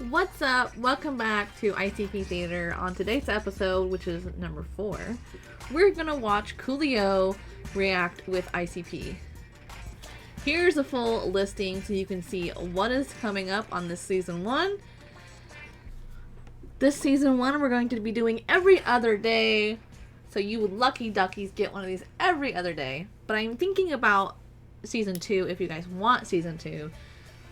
What's up? Welcome back to ICP Theater. On today's episode, which is number 4, we're gonna watch Coolio react with ICP. Here's a full listing so you can see what is coming up on this season 1. This season 1 we're going to be doing every other day, so you lucky duckies get one of these every other day. But I'm thinking about season 2, if you guys want season 2,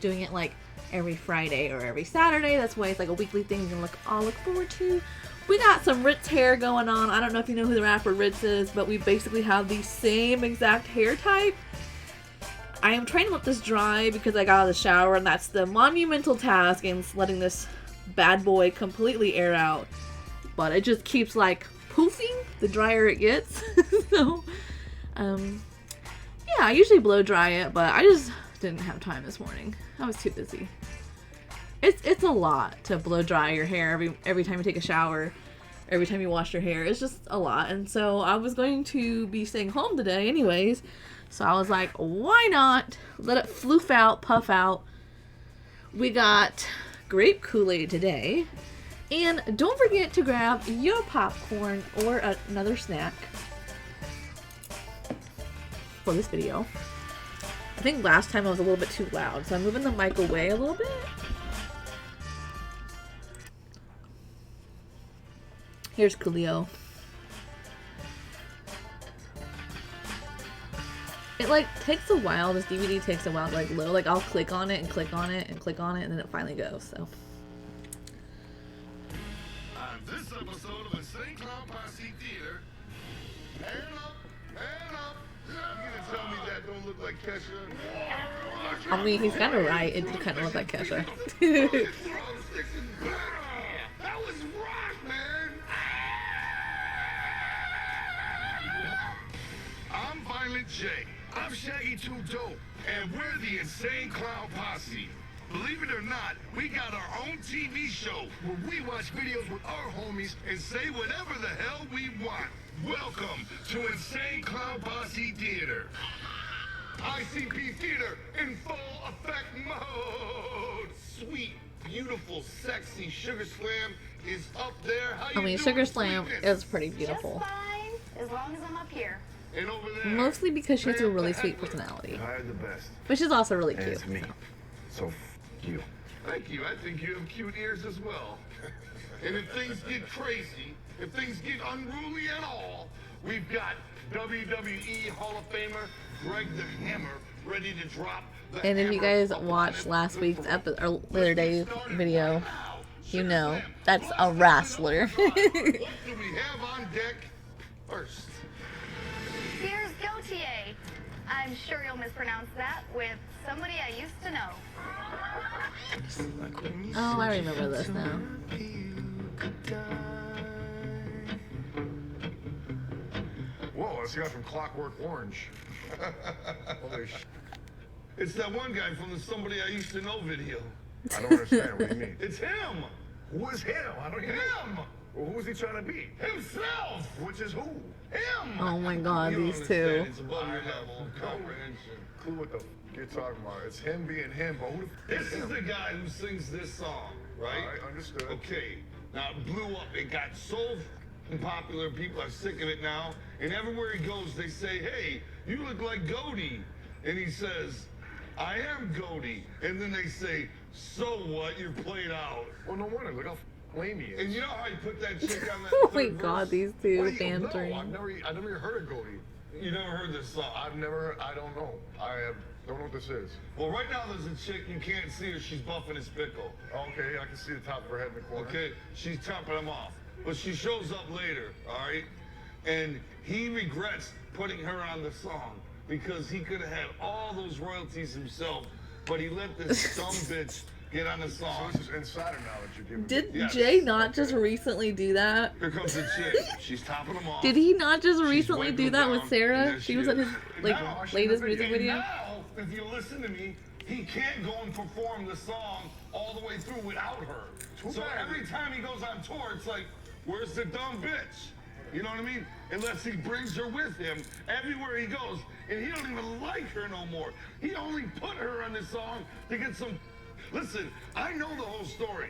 doing it like every Friday or every Saturday. That's why it's like a weekly thing you can all look forward to. We got some Ritz hair going on. I don't know if you know who the rapper Ritz is, but we basically have the same exact hair type. I am trying to let this dry because I got out of the shower, and that's the monumental task in letting this bad boy completely air out. But it just keeps like poofing the drier it gets. So, yeah, I usually blow dry it, but I just didn't have time this morning. I was too busy. It's a lot to blow dry your hair every time you take a shower, every time you wash your hair. It's just a lot. And so I was going to be staying home today anyways. So I was like, why not let it floof out, puff out. We got grape Kool-Aid today. And don't forget to grab your popcorn or another snack for this video. I think last time I was a little bit too loud, so I'm moving the mic away a little bit. Here's Coolio. It like takes a while. This DVD takes a while to like load. Like I'll click on it and click on it and click on it, and then it finally goes. So. On this episode of the St. Cloud Posse Theater, hand up, hand up. You gonna tell me that don't look like Kesha? I mean, he's kind of right. It did kind of look like Kesha. That was rock, man. I'm Violent J. I'm Shaggy 2 Dope, and we're the Insane Clown Posse. Believe it or not, we got our own TV show where we watch videos with our homies and say whatever the hell we want. Welcome to Insane Clown Posse Theater. ICP Theater in full effect mode. Sweet, beautiful, sexy Sugar Slam is up there. How you doing, Sugar Slam sweetness? is pretty beautiful. Just fine, as long as I'm up here. And over there, Mostly because she has a really sweet personality. Hired the best. But she's also really And cute. it's me. So you. Thank you. I think you have cute ears as well. And if things get crazy, if things get unruly at all, we've got WWE Hall of Famer Greg the Hammer ready to drop the And if you hammer guys upon watched him. last week's or the other day's video, Now, you know Sugar that's Slam, a wrestler. what do we have on deck first? Here's Gautier. I'm sure you'll mispronounce that with somebody I used to know. Oh, I remember this now. Whoa, that's the guy from Clockwork Orange. Holy sh! It's that one guy from the Somebody I Used to Know video. I don't understand. What do you mean? It's him! Who is him? I don't even know. Him! Well, who's he trying to be? Himself! Which is who? Him! Oh my God, You don't these understand. two. It's above your I have level of no comprehension. Clue what the f you're talking about? It's him being him, but who the f This is is him? the guy who sings this song, right? Alright, understood. Okay, now it blew up. It got so f***ing popular. People are sick of it now. And everywhere he goes, they say, hey, you look like Goaty. And he says, I am Goaty. And then they say, so what? You're played out. Well, no wonder. Look how lame he is. And you know how he put that chick on that Oh my third God, verse? these What two do you know? bantering. I've never even heard of Goldie. You never heard this song. I don't know. Don't know what this is. Well, right now there's a chick, you can't see her. She's buffing his pickle. Okay, I can see the top of her head in the corner. Okay, she's chopping him off. But she shows up later, all right? And he regrets putting her on the song because he could have had all those royalties himself, but he let this dumb bitch get on the So song. this is insider knowledge you're giving me. Did Yes. Jay not just recently do that? Here comes the chick. She's topping him off. Did he not just She's recently wiping do him that down, with and Sarah? there She was in his like Now, I latest shouldn't music have video. Now, if you listen to me, he can't go and perform the song all the way through without her. Too So bad. every time he goes on tour, it's like, where's the dumb bitch? You know what I mean? Unless he brings her with him everywhere he goes, and he don't even like her no more. He only put her on this song to get some Listen, I know the whole story.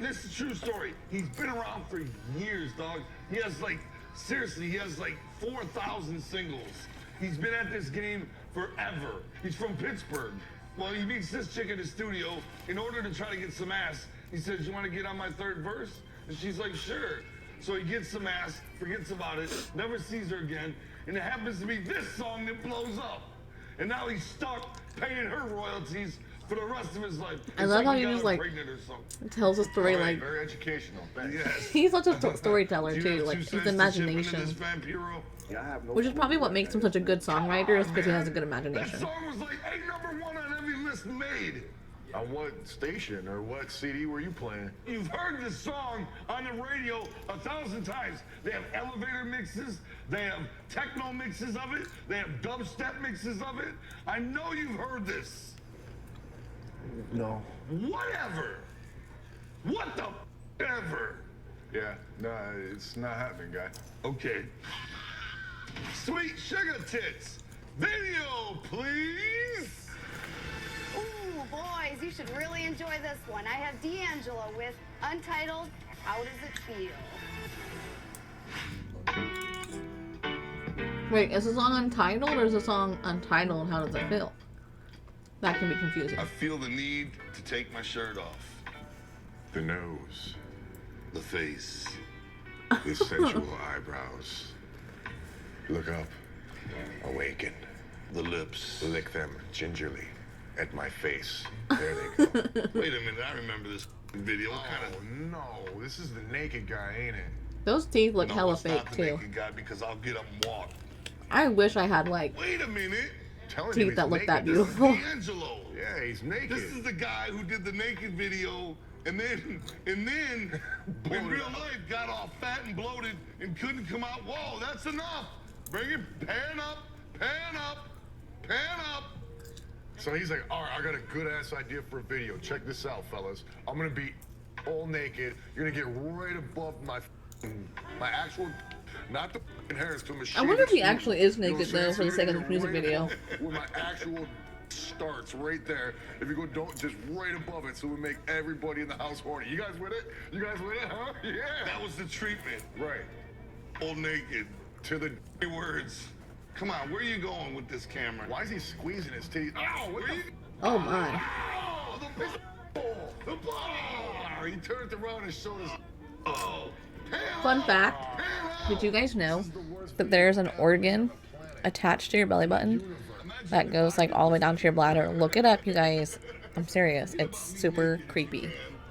This is a true story. He's been around for years, dog. He has like, seriously, he has like 4,000 singles. He's been at this game forever. He's from Pittsburgh. Well, he meets this chick in the studio in order to try to get some ass. He says, you want to get on my third verse? And she's like, sure. So he gets some ass, forgets about it, never sees her again, and it happens to be this song that blows up. And now he's stuck paying her royalties for the rest of his life. I love how he just like tells a story All right, like very educational. Thanks. Yes. he's such a storyteller Do you too, have like 2 his cents to chip imagination, into this Vampiro? Yeah, I have no which is probably what makes him such a good songwriter, is because he man. has a good That imagination. song was like #1 on every list made. On what station or what CD were you playing? You've heard this song on the radio 1,000 times. They have elevator mixes, they have techno mixes of it, they have dubstep mixes of it. I know you've heard this. No. Whatever. What the ever? Yeah, no, it's not happening, guy. Okay. Sweet Sugar Tits. Video, please. Ooh, boys, you should really enjoy this one. I have D'Angelo with Untitled, How Does It Feel? Wait, is the song Untitled or is the song Untitled? How does it feel? That can be confusing. I feel the need to take my shirt off. The nose, The face. the sensual eyebrows. Look up, awaken, The lips. lick them gingerly at my face. There they go. Wait a minute, I remember this video. What kind Oh no, this is the naked guy, ain't it? Those teeth look No, hella it's fake not the too. naked guy, because I'll get up and walk. I wish I had like Wait a minute. Telling teeth you he's that look that naked. beautiful. D'Angelo. Yeah, he's naked. This is the guy who did the naked video and then in Bloated real out. life got all fat and bloated and couldn't come out. Whoa, that's enough. Bring it, pan up, pan up, pan up. So he's like, all right, I got a good ass idea for a video. Check this out, fellas. I'm gonna be all naked. You're gonna get right above my actual, not the hairs to a machine. I wonder if he extruder. actually is You know naked what I'm though, saying? for the So sake you're of gonna the music get video. right above where my actual starts right there. If you go, don't just right above it, so we make everybody in the house horny. You guys with it? You guys with it? Huh? Yeah. That was the treatment. Right. All naked. To the. Words. Come on, where are you going with this camera? Why is he squeezing his teeth? Ow! What Where the? you? Oh my. Oh, the ball! The ball! He turned around and showed us. Oh! Fun fact, did you guys know that there's an organ attached to your belly button that goes like all the way down to your bladder? Look it up, you guys. I'm serious. It's super creepy.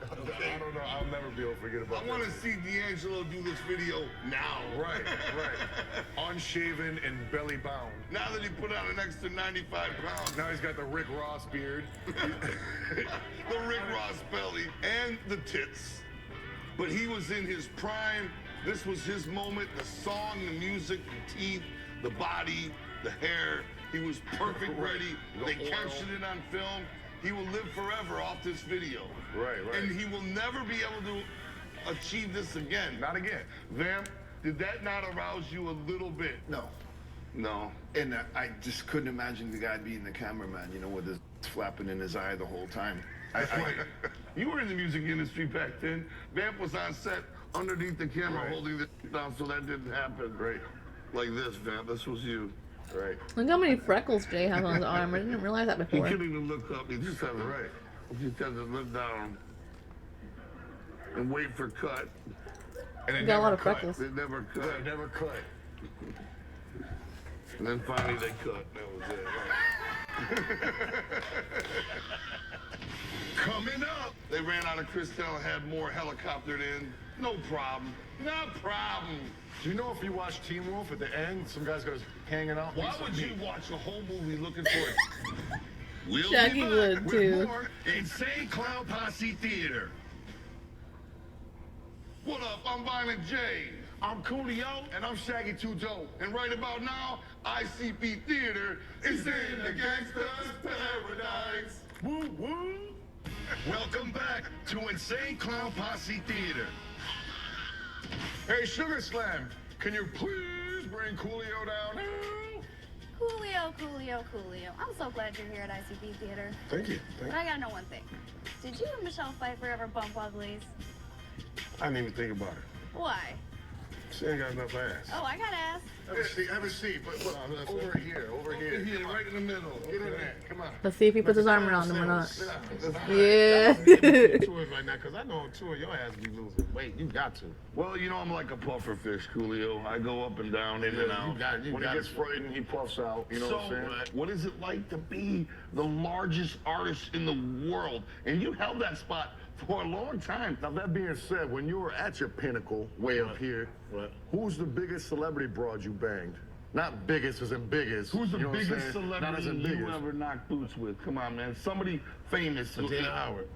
I don't know. I'll never be able to forget about I want to see D'Angelo do this video now. Right, right. Unshaven and belly bound. Now that he put on an extra 95 pounds. Now he's got the Rick Ross beard. The Rick Ross belly and the tits. But he was in his prime. This was his moment. The song, the music, the teeth, the body, the hair. He was perfect ready. They captured it on film. He will live forever off this video. Right, right. And he will never be able to achieve this again. Not again. Vamp, did that not arouse you a little bit? No. No. And I just couldn't imagine the guy being the cameraman, you know, with his flapping in his eye the whole time. You were in the music industry back then. Vamp was on set underneath the camera Right. holding this down so that didn't happen. Right, Like this, Vamp. This was you. right. Look how many freckles Jay has on his arm. I didn't realize that He before. couldn't even look up. He just had to, Right. he just had to look down and wait for cut. And it Got a lot never of cut. freckles. They never cut. It never cut. And then finally they cut. That was it. Coming up. They ran out of Cristal and had more helicoptered in. No problem. No problem. Do you know if you watch Teen Wolf at the end, some guy's got his hanging out? Why piece of would you meat. watch a whole movie looking for it? We'll Shaggy be back would, with too. more Insane Clown Posse Theater. What up? I'm Violent J. I'm Coolio. And I'm Shaggy 2 Dope. And right about now, ICP Theater is in the gangster's paradise. Woo woo. Welcome back to Insane Clown Posse Theater. Hey, Sugar Slam, can you please bring Coolio down now? Coolio, Coolio, Coolio. I'm so glad you're here at ICP Theater. Thank you. But I gotta know one thing. Did you and Michelle Pfeiffer ever bump uglies? I didn't even think about it. Why? She ain't got enough ass. Oh, I gotta ask. Have a seat. But over here, over here. Right in the middle. Get in there. Come on. Let's see if he puts his arm around him or not. Yeah. Yeah. Tours right now, because I know on tour your ass be losing weight. You got to. Well, you know, I'm like a puffer fish, Coolio. I go up and down, in and out. When he gets frightened, he puffs out. You know what I'm saying? What is it like to be the largest artist in the world? And you held that spot for a long time. Now, that being said, when you were at your pinnacle, way up here, who's the biggest celebrity broad you banged? Not biggest as in biggest. Who's the you know what I'm biggest saying? Not as celebrity in you biggest. ever knocked boots with? Come on, man. Somebody famous. Adina Howard.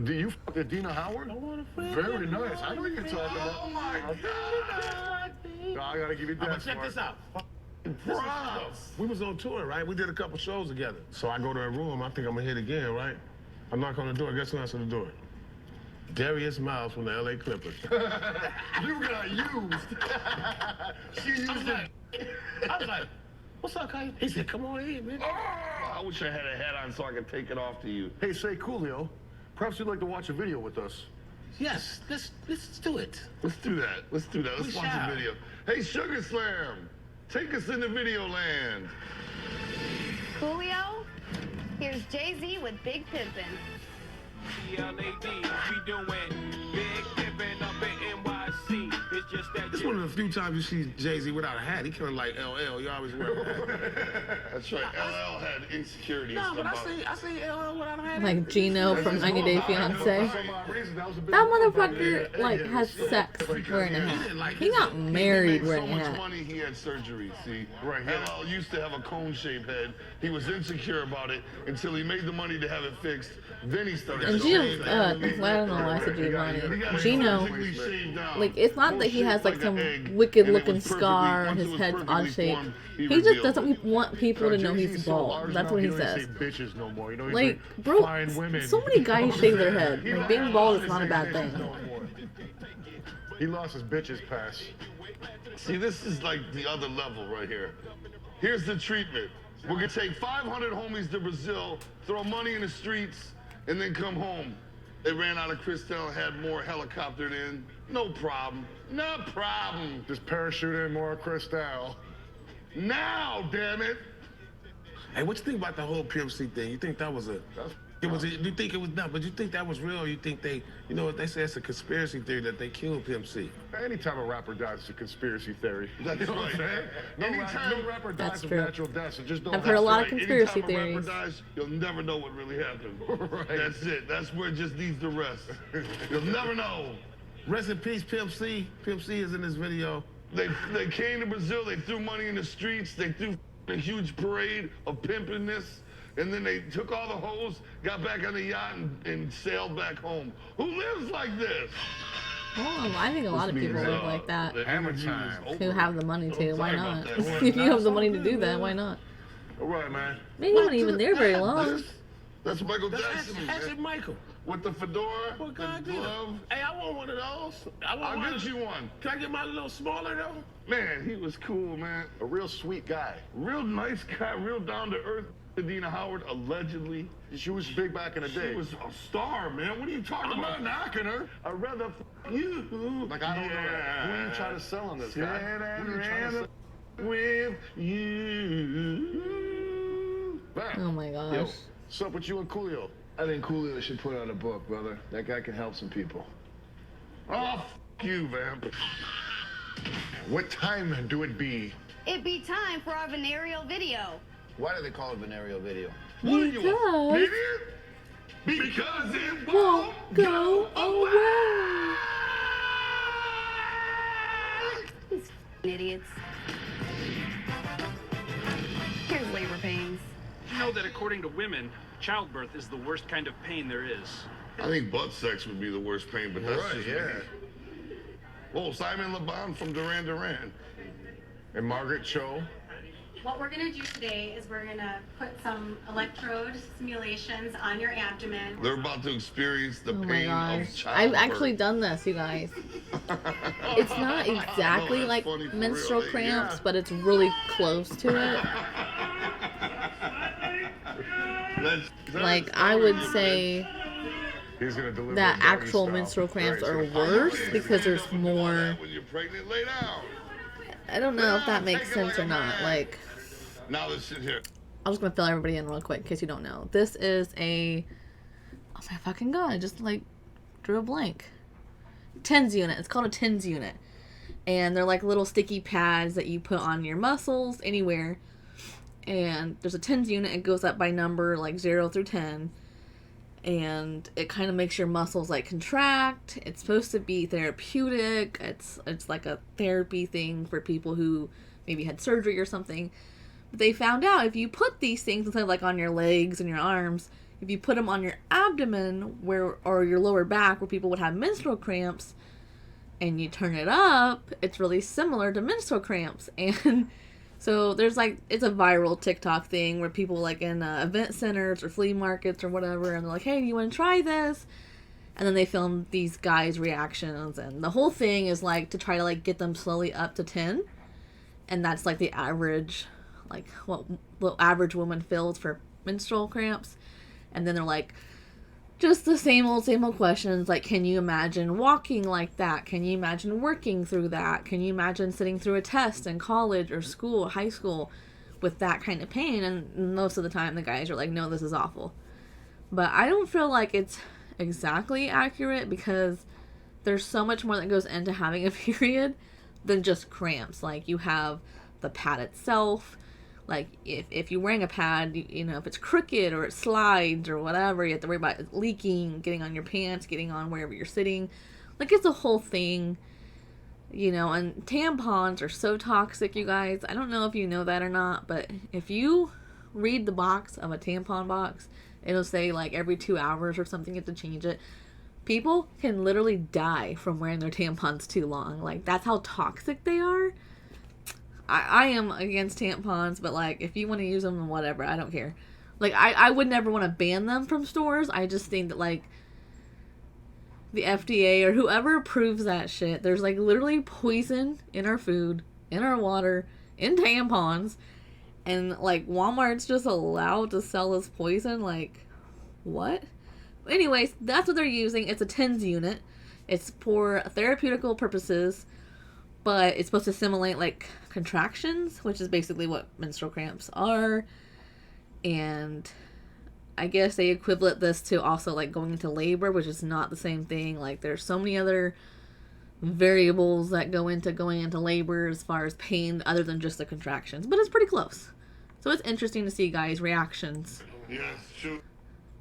Do you fuck Adina Howard? Very nice. I know what you're talking about. Oh my God! No, I gotta give you that. But check this out. Props. We was on tour, right? We did a couple shows together. So I go to her room. I think I'm gonna hit again, right? I knock on the door. Guess who answered the door? Darius Miles from the LA Clippers. You got used. She used it. I was like, what's up, Kai? He said, come on in, man. Oh, I wish I had a hat on so I could take it off to you. Hey, say, Coolio, perhaps you'd like to watch a video with us. Yes, let's do it. Let's do that. Let's do that. Let's We watch shall. a video. Hey, Sugar Slam, take us into video land. Coolio, here's Jay-Z with Big Pimpin'. CLAD, we doing big pimpin' up in NYC. It's just that This is one of the few times you see Jay-Z without a hat. He kind of like LL. You always wear a hat. That's right. LL had insecurities. No, but about I see LL without a hat. Like Gino from 90 Day Fiance. That motherfucker like has sex wearing a hat. He got married He made wearing so a much hat. money, he had surgery. See, Right, LL used to have a cone-shaped head. He was insecure about it until he made the money to have it fixed. Then he started. And Gino, well, I don't know why I said Giovanni. Gino, like, it's not that he has like some wicked looking scar and his head's odd shaped. He just doesn't want people to know he's bald. That's what he says. Bitches no more. You know, Like, bro, so many guys shave their head. Like, being bald is not a bad thing. He lost his bitches pass. See, this is like the other level right here. Here's the treatment. We're gonna take 500 homies to Brazil, throw money in the streets, and then come home. They ran out of Cristal, had more helicoptered in. No problem. No problem. Just parachute in more Cristal. Now, damn it. Hey, what you think about the whole PMC thing? You think that was a... You think it was not, but you think that was real? Or you think they, you know what they say, it's a conspiracy theory that they killed PMC? Anytime a rapper dies, it's a conspiracy theory. That's You know what right. I'm saying? No rapper dies That's of true. natural death, so just don't. I've heard a lot of Right. conspiracy Anytime a theories. rapper dies, you'll never know what really happened. Right. That's it. That's where it just needs to rest. You'll never know. Rest in peace, PMC. PMC is in this video. They came to Brazil, they threw money in the streets, they threw a huge parade of pimpiness, and then they took all the hoes, got back on the yacht, and sailed back home. Who lives like this? Oh, I think a lot of people live like that. Hammer time. Who have the money to. Why Sorry not? about that. If you have the money to do that, why not? All right, man. Maybe you weren't even there very long. That's Michael That's Jackson. Hatchet Michael. With the fedora, Well, the goddamn. glove. Hey, I want one of those. I'll get you one. Can I get mine a little smaller, though? Man, he was cool, man. A real sweet guy. Real nice guy, real down to earth. Adina Howard, allegedly. She was big back in the day. She was a star, man. What are you talking I'm about? not knocking her. I'd rather you. Like, I don't know. Who are you trying to sell on this guy? Who are you trying to sell? With you. Bam. Oh my gosh. Yo, what's up with you and Coolio? I think Coolio should put out a book, brother. That guy can help some people. Oh, you, vamp. What time do it be? It be time for our venereal video. Why do they call it venereal video? What are you, Because- an idiot? Because it Won't go away. These idiots. Here's labor pains. You know that according to women, childbirth is the worst kind of pain there is. I think butt sex would be the worst pain, but that's Right, just yeah. me. Oh, Simon LeBon from Duran Duran. And Margaret Cho. What we're going to do today is we're going to put some electrode simulations on your abdomen. They're about to experience the Oh my pain of gosh. childbirth. I've actually done this, you guys. It's not exactly that's like funny for menstrual real, cramps, yeah. but it's really close to it. Like, I would say He's gonna deliver that it doggy actual style. menstrual cramps Right, are he's worse gonna- because there's more. When you're pregnant, lay down. I don't know if that makes sense or not. Like, Now let's sit here. I'm just gonna fill everybody in real quick in case you don't know. This is a, oh my fucking god, I just like drew a blank. TENS unit. It's called a TENS unit. And they're like little sticky pads that you put on your muscles anywhere. And there's a TENS unit. It goes up by number like 0 through 10. And it kind of makes your muscles like contract. It's supposed to be therapeutic. It's like a therapy thing for people who maybe had surgery or something. But they found out if you put these things instead of like on your legs and your arms, if you put them on your abdomen or your lower back where people would have menstrual cramps, and you turn it up, it's really similar to menstrual cramps. And so there's like, it's a viral TikTok thing where people like in event centers or flea markets or whatever, and they're like, hey, you want to try this? And then they film these guys' reactions, and the whole thing is like to try to like get them slowly up to 10. And that's like the average, like what the average woman feels for menstrual cramps. And then they're like, just the same old questions, like, can you imagine walking like that? Can you imagine working through that? Can you imagine sitting through a test in college or school, high school, with that kind of pain? And most of the time the guys are like, no, this is awful. But I don't feel like it's exactly accurate because there's so much more that goes into having a period than just cramps. Like, you have the pad itself. Like, if you're wearing a pad, you know, if it's crooked or it slides or whatever, you have to worry about it leaking, getting on your pants, getting on wherever you're sitting. Like, it's a whole thing, you know. And tampons are so toxic, you guys. I don't know if you know that or not, but if you read the box of a tampon box, it'll say, like, every 2 hours or something, you have to change it. People can literally die from wearing their tampons too long. Like, that's how toxic they are. I am against tampons, but like, if you want to use them, whatever, I don't care. Like, I would never want to ban them from stores. I just think that like the FDA or whoever approves that shit, there's like literally poison in our food, in our water, in tampons, and like Walmart's just allowed to sell this poison. Like, what? Anyways, that's what they're using. It's a TENS unit. It's for therapeutical purposes, but it's supposed to simulate like contractions, which is basically what menstrual cramps are. And I guess they equivalent this to also like going into labor, which is not the same thing. Like, there's so many other variables that go into going into labor as far as pain other than just the contractions, but it's pretty close. So it's interesting to see guys' reactions. Yes, sure.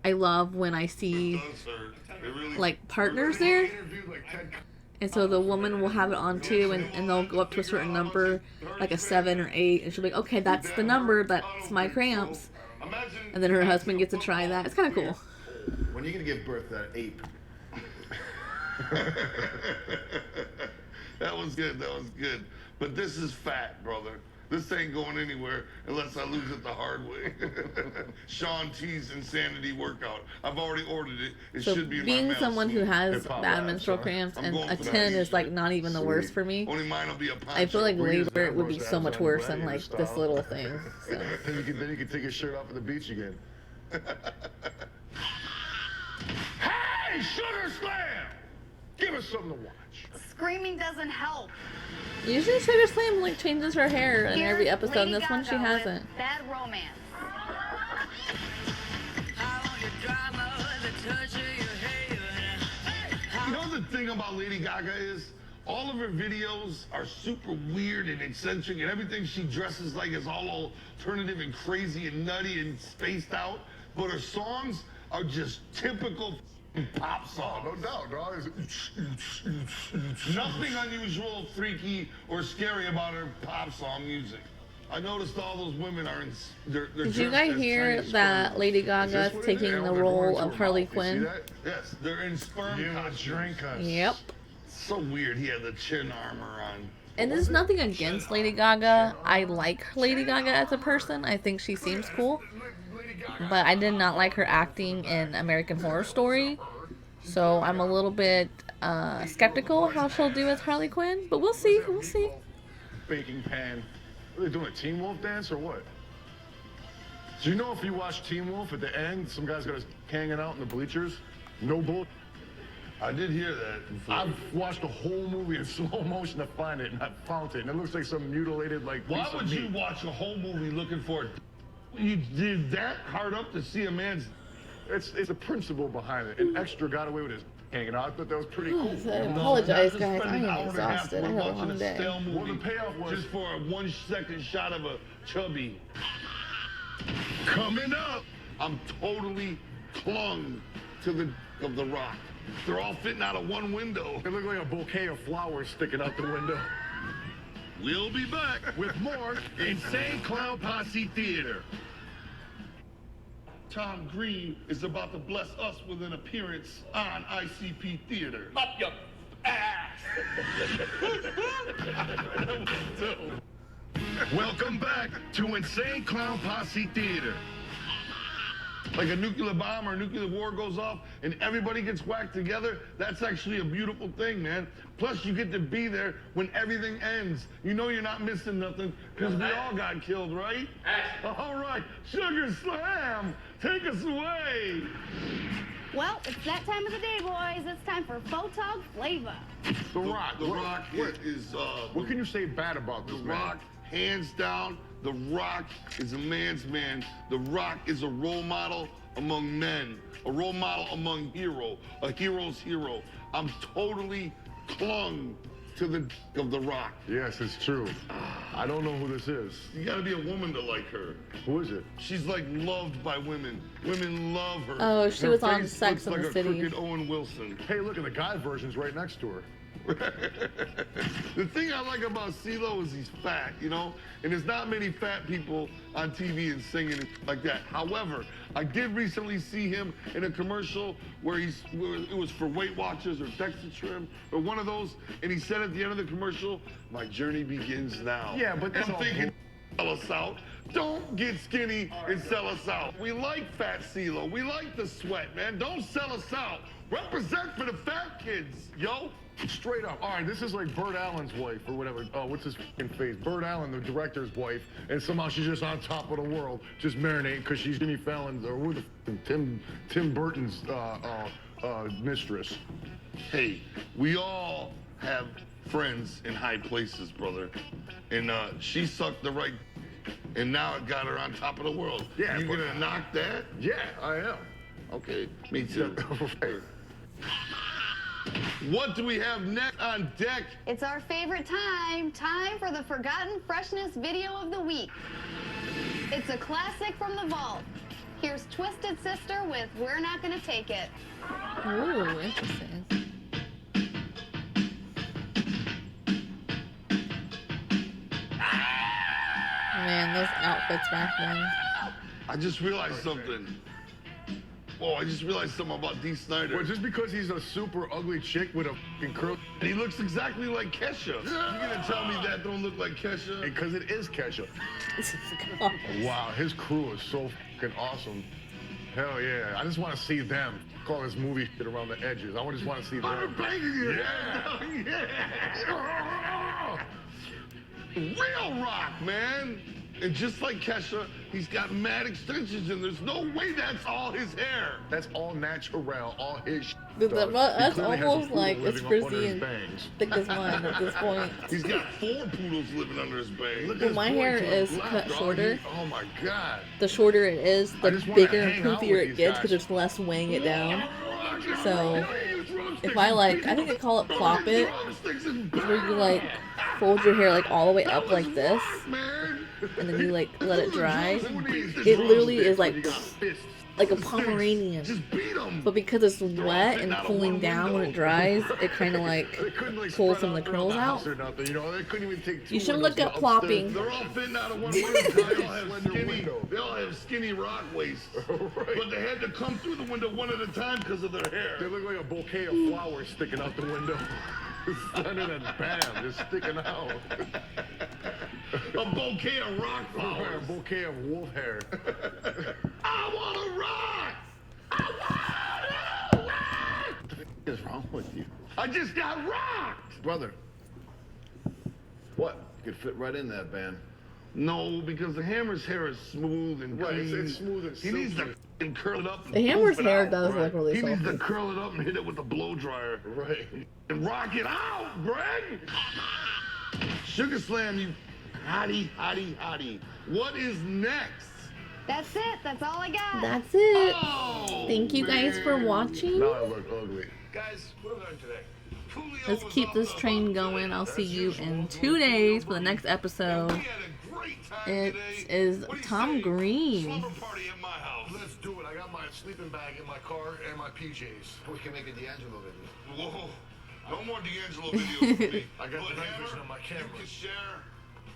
I love when I see like partners there. And so the woman will have it on too, and they'll go up to a certain number, like a 7 or 8, and she'll be like, okay, that's the number, that's my cramps. And then her husband gets to try that. It's kind of cool. When are you going to give birth to that ape? That was good, that was good. But this is fat, brother. This ain't going anywhere unless I lose it the hard way. Sean T's Insanity Workout. I've already ordered it. It So should be in my being mail someone who soon. has Hip-hop bad labs, menstrual huh? cramps, I'm and going a for that 10 is shit. like not even the worst for me. Only mine will be a I feel like We use labor that would be most so much abs on worse than gladiator like this style. little thing. So. Then you can take your shirt off at the beach again. Hey, Sugar Slam! Give us something to watch. Screaming doesn't help. Usually Sugar Slam like changes her hair in Here's every episode, and Lady this one she Gaga with hasn't. Bad Romance. You know the thing about Lady Gaga is all of her videos are super weird and eccentric, and everything she dresses like is all alternative and crazy and nutty and spaced out. But her songs are just typical pop songs. No doubt, dog. Nothing unusual, freaky, or scary about her pop song music. I noticed all those women are in. They're Did you dressed guys as hear Chinese that sperm. Lady Is Gaga this is what it taking is? the They're role going of to Harley her mouth. You see Quinn? that? Yes, they're in sperm You costumes. drink us. Yep. So weird. He had the chin armor on. And there's nothing against Lady Gaga. I like Lady Gaga as a person. I think she seems cool. But I did not like her acting in American Horror Story. So I'm a little bit skeptical how she'll do as Harley Quinn. But we'll see. We'll see. Baking pan. Are they doing a Teen Wolf dance or what? Do you know if you watch Teen Wolf at the end, some guy's got us hanging out in the bleachers? No bull. I did hear that before. I've watched the whole movie in slow motion to find it, and I found it, and it looks like some mutilated, like, Why piece would of you meat. watch a whole movie looking for it? You did that hard up to see a man's... It's the principle behind it. An extra got away with his hanging out. I thought that was pretty cool. I apologize, guys. I Spend an am hour and a half exhausted. I had a watching long day. stale movie Well, the payoff was... just for a 1 second shot of a chubby. Coming up. I'm totally clung to the Rock. They're all fitting out of one window. It looked like a bouquet of flowers sticking out the window. We'll be back with more Insane Clown Posse Theater. Tom Green is about to bless us with an appearance on ICP Theater. Up your ass. Welcome back to Insane Clown Posse Theater. Like a nuclear bomb or a nuclear war goes off and everybody gets whacked together, that's actually a beautiful thing, man. Plus, you get to be there when everything ends. You know you're not missing nothing because we all got killed, right? All right, Sugar Slam, take us away. Well, it's that time of the day, boys. It's time for Photog Flavor. The Rock. The Rock is What can you say bad about this, The man? Rock, hands down, The Rock is a man's man. The Rock is a role model among men, a role model among a hero's hero. I'm totally clung to the of The Rock. Yes, it's true. I don't know who this is. You gotta be a woman to like her. Who is it? She's like loved by women. Women love her. Oh, she Her was on face Sex looks and the like City. a crooked Owen Wilson. Hey, look, and the guy version's right next to her. The thing I like about CeeLo is he's fat, you know? And there's not many fat people on TV and singing like that. However, I did recently see him in a commercial where it was for Weight Watchers or Dextrim or one of those, and he said at the end of the commercial, "My journey begins now." Yeah, but and that's I'm all thinking, sell us out. Don't get skinny and sell us out. We like fat CeeLo. We like the sweat, man. Don't sell us out. Represent for the fat kids, yo. Straight up. All right, this is like Burt Allen's wife or whatever. Oh, what's his fucking face? Burt Allen, the director's wife, and somehow she's just on top of the world, just marinating because she's Jimmy Fallon's or who the Tim Burton's mistress. Hey, we all have friends in high places, brother. And she sucked the right, and now it got her on top of the world. Yeah, You but- gonna knock that? Yeah, I am. Okay, me too. Right. What do we have next on deck? It's our favorite time. Time for the Forgotten Freshness video of the week. It's a classic from the vault. Here's Twisted Sister with We're Not Gonna Take It. Ooh, interesting. Man, those outfits back then. I just realized something. Oh, I just realized something about Dee Snider. Well, just because he's a super ugly chick with a fucking curl, He looks exactly like Kesha. You gonna tell me that don't look like Kesha? because it is Kesha. Wow, his crew is so fucking awesome. Hell yeah, I just want to see them. Call this movie shit around the edges. I just want to see them. Real rock, man. And just like Kesha, he's got mad extensions, and there's no way that's all his hair. That's all natural, all his shit. That's He clearly has a almost poodle like it's living up under frizzy his and bangs. thick as mine at this point. He's got 4 poodles living under his bang. Look at Well, his my boy hair to the is left, cut dog. shorter. Oh my God. The shorter it is, I the just wanna bigger and hang out poofier with it these gets guys. because there's less weighing it down. So if I like, I think I call it plop it, is where you like fold your hair like all the way up like this, and then you like let it dry. It literally is like a Pomeranian. Just beat him. But because it's wet and cooling down when it dries, it kind of like They couldn't like pulls spread some of the out curls around house out. or nothing, you know, they couldn't even take 2 You should windows look up upstairs. plopping. They're all fitting out of one window. They all have skinny. They all have skinny rock waists. But they had to come through the window one at a time because of their hair. They look like a bouquet of flowers sticking out the window. Center and bam, just sticking out. A bouquet of rock A flowers. bouquet of wolf hair. I want to rock! I want to rock! What the f is wrong with you? I just got rocked! Brother. What? You could fit right in that band. No, because the Hammer's hair is smooth and Right, clean. it's smooth and He needs to silky. f***ing curl it up. And The Hammer's poof it hair out. does look really He needs to silky. curl it up and hit it with a blow dryer. Right. And rock it out, Greg! Sugar Slam, you hottie. What is next? That's it. That's all I got. That's it. Oh, Thank you guys for man. watching. Now I look ugly. Guys, what did we learn today? Coolio Let's was keep off this the train hook going. today, I'll see as you usual. in 2 days for the next episode. We had a great time It today. is What do you Tom say? Green. Slumber party at my house. Let's do it. I got my sleeping bag in my car and my PJs. We can make a D'Angelo video. Whoa. No more D'Angelo videos for me. I got But the night Hammer, vision on my you camera. can share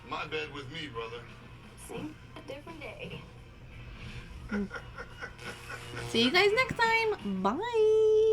my bed with me, brother. A different day. See you guys next time. Bye.